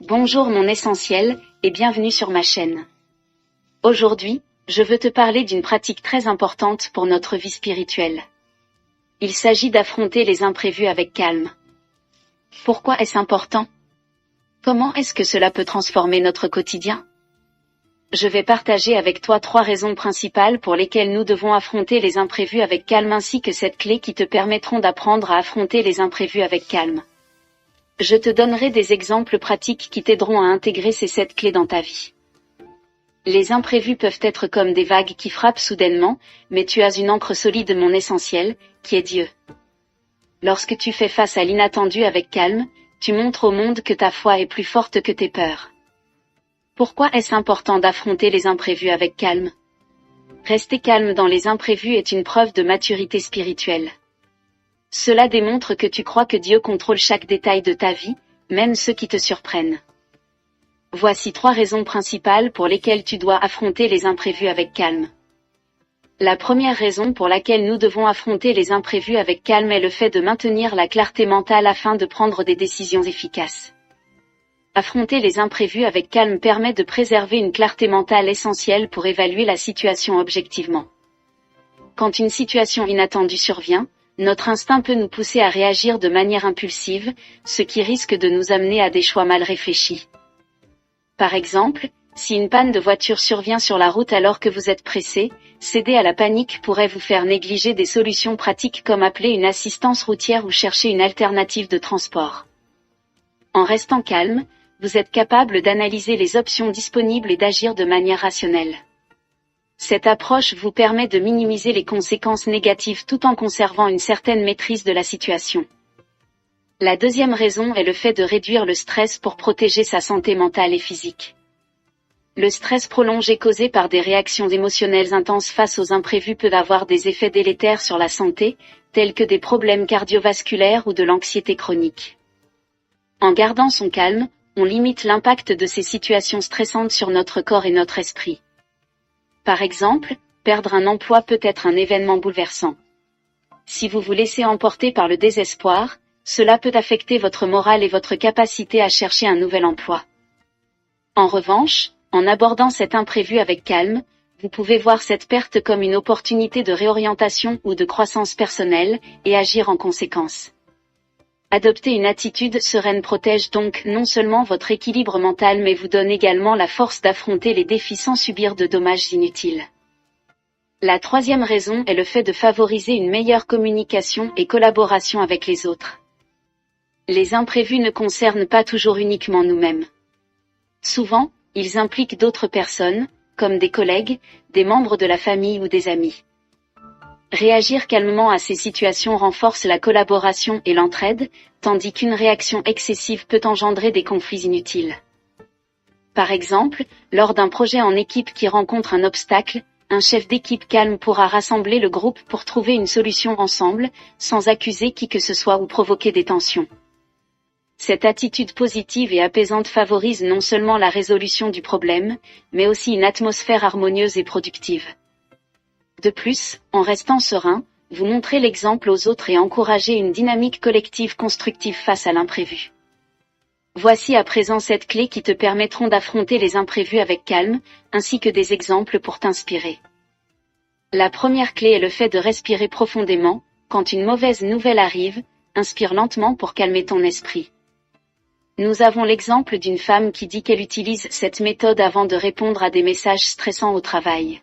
Bonjour mon essentiel, et bienvenue sur ma chaîne. Aujourd'hui, je veux te parler d'une pratique très importante pour notre vie spirituelle. Il s'agit d'affronter les imprévus avec calme. Pourquoi est-ce important? Comment est-ce que cela peut transformer notre quotidien? Je vais partager avec toi 3 raisons principales pour lesquelles nous devons affronter les imprévus avec calme ainsi que 7 clés qui te permettront d'apprendre à affronter les imprévus avec calme. Je te donnerai des exemples pratiques qui t'aideront à intégrer ces 7 clés dans ta vie. Les imprévus peuvent être comme des vagues qui frappent soudainement, mais tu as une ancre solide mon essentiel, qui est Dieu. Lorsque tu fais face à l'inattendu avec calme, tu montres au monde que ta foi est plus forte que tes peurs. Pourquoi est-ce important d'affronter les imprévus avec calme? Rester calme dans les imprévus est une preuve de maturité spirituelle. Cela démontre que tu crois que Dieu contrôle chaque détail de ta vie, même ceux qui te surprennent. Voici 3 raisons principales pour lesquelles tu dois affronter les imprévus avec calme. La première raison pour laquelle nous devons affronter les imprévus avec calme est le fait de maintenir la clarté mentale afin de prendre des décisions efficaces. Affronter les imprévus avec calme permet de préserver une clarté mentale essentielle pour évaluer la situation objectivement. Quand une situation inattendue survient, notre instinct peut nous pousser à réagir de manière impulsive, ce qui risque de nous amener à des choix mal réfléchis. Par exemple, si une panne de voiture survient sur la route alors que vous êtes pressé, céder à la panique pourrait vous faire négliger des solutions pratiques comme appeler une assistance routière ou chercher une alternative de transport. En restant calme, vous êtes capable d'analyser les options disponibles et d'agir de manière rationnelle. Cette approche vous permet de minimiser les conséquences négatives tout en conservant une certaine maîtrise de la situation. La deuxième raison est le fait de réduire le stress pour protéger sa santé mentale et physique. Le stress prolongé causé par des réactions émotionnelles intenses face aux imprévus peut avoir des effets délétères sur la santé, tels que des problèmes cardiovasculaires ou de l'anxiété chronique. En gardant son calme, on limite l'impact de ces situations stressantes sur notre corps et notre esprit. Par exemple, perdre un emploi peut être un événement bouleversant. Si vous vous laissez emporter par le désespoir, cela peut affecter votre morale et votre capacité à chercher un nouvel emploi. En revanche, en abordant cet imprévu avec calme, vous pouvez voir cette perte comme une opportunité de réorientation ou de croissance personnelle, et agir en conséquence. Adopter une attitude sereine protège donc non seulement votre équilibre mental mais vous donne également la force d'affronter les défis sans subir de dommages inutiles. La troisième raison est le fait de favoriser une meilleure communication et collaboration avec les autres. Les imprévus ne concernent pas toujours uniquement nous-mêmes. Souvent, ils impliquent d'autres personnes, comme des collègues, des membres de la famille ou des amis. Réagir calmement à ces situations renforce la collaboration et l'entraide, tandis qu'une réaction excessive peut engendrer des conflits inutiles. Par exemple, lors d'un projet en équipe qui rencontre un obstacle, un chef d'équipe calme pourra rassembler le groupe pour trouver une solution ensemble, sans accuser qui que ce soit ou provoquer des tensions. Cette attitude positive et apaisante favorise non seulement la résolution du problème, mais aussi une atmosphère harmonieuse et productive. De plus, en restant serein, vous montrez l'exemple aux autres et encouragez une dynamique collective constructive face à l'imprévu. Voici à présent 7 clés qui te permettront d'affronter les imprévus avec calme, ainsi que des exemples pour t'inspirer. La première clé est le fait de respirer profondément. Quand une mauvaise nouvelle arrive, inspire lentement pour calmer ton esprit. Nous avons l'exemple d'une femme qui dit qu'elle utilise cette méthode avant de répondre à des messages stressants au travail.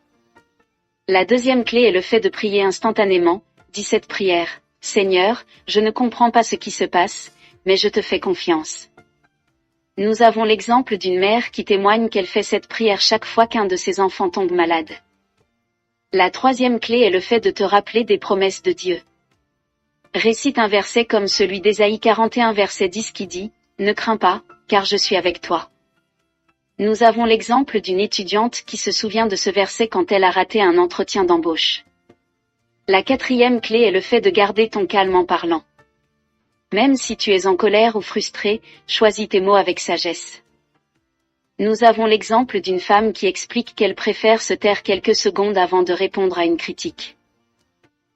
La deuxième clé est le fait de prier instantanément. Dis cette prière: Seigneur, je ne comprends pas ce qui se passe, mais je te fais confiance. Nous avons l'exemple d'une mère qui témoigne qu'elle fait cette prière chaque fois qu'un de ses enfants tombe malade. La troisième clé est le fait de te rappeler des promesses de Dieu. Récite un verset comme celui d'Ésaïe 41 verset 10 qui dit: Ne crains pas, car je suis avec toi. Nous avons l'exemple d'une étudiante qui se souvient de ce verset quand elle a raté un entretien d'embauche. La quatrième clé est le fait de garder ton calme en parlant. Même si tu es en colère ou frustré, choisis tes mots avec sagesse. Nous avons l'exemple d'une femme qui explique qu'elle préfère se taire quelques secondes avant de répondre à une critique.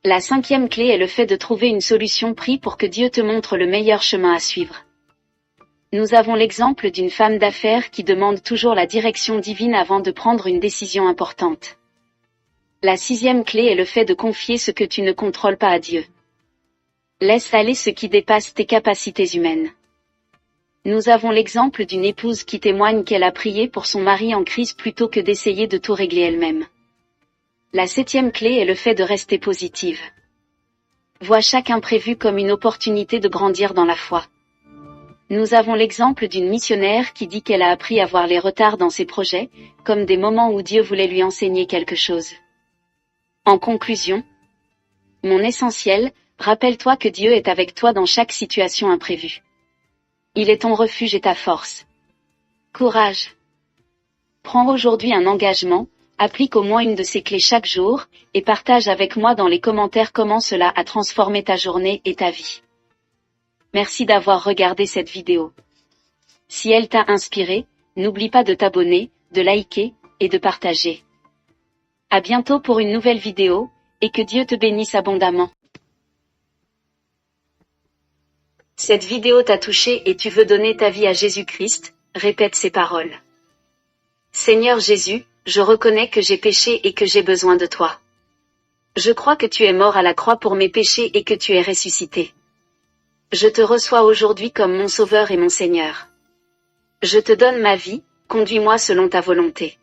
La cinquième clé est le fait de trouver une solution prie pour que Dieu te montre le meilleur chemin à suivre. Nous avons l'exemple d'une femme d'affaires qui demande toujours la direction divine avant de prendre une décision importante. La 6e clé est le fait de confier ce que tu ne contrôles pas à Dieu. Laisse aller ce qui dépasse tes capacités humaines. Nous avons l'exemple d'une épouse qui témoigne qu'elle a prié pour son mari en crise plutôt que d'essayer de tout régler elle-même. La 7e clé est le fait de rester positive. Vois chaque imprévu comme une opportunité de grandir dans la foi. Nous avons l'exemple d'une missionnaire qui dit qu'elle a appris à voir les retards dans ses projets, comme des moments où Dieu voulait lui enseigner quelque chose. En conclusion, mon essentiel, rappelle-toi que Dieu est avec toi dans chaque situation imprévue. Il est ton refuge et ta force. Courage. Prends aujourd'hui un engagement, applique au moins une de ces clés chaque jour, et partage avec moi dans les commentaires comment cela a transformé ta journée et ta vie. Merci d'avoir regardé cette vidéo. Si elle t'a inspiré, n'oublie pas de t'abonner, de liker, et de partager. À bientôt pour une nouvelle vidéo, et que Dieu te bénisse abondamment. Cette vidéo t'a touché et tu veux donner ta vie à Jésus-Christ, répète ces paroles. Seigneur Jésus, je reconnais que j'ai péché et que j'ai besoin de toi. Je crois que tu es mort à la croix pour mes péchés et que tu es ressuscité. Je te reçois aujourd'hui comme mon Sauveur et mon Seigneur. Je te donne ma vie, conduis-moi selon ta volonté.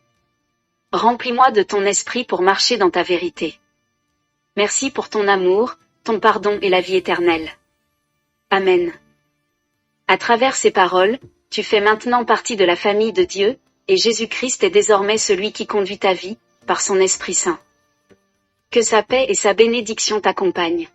Remplis-moi de ton esprit pour marcher dans ta vérité. Merci pour ton amour, ton pardon et la vie éternelle. Amen. À travers ces paroles, tu fais maintenant partie de la famille de Dieu, et Jésus-Christ est désormais celui qui conduit ta vie, par son Esprit Saint. Que sa paix et sa bénédiction t'accompagnent.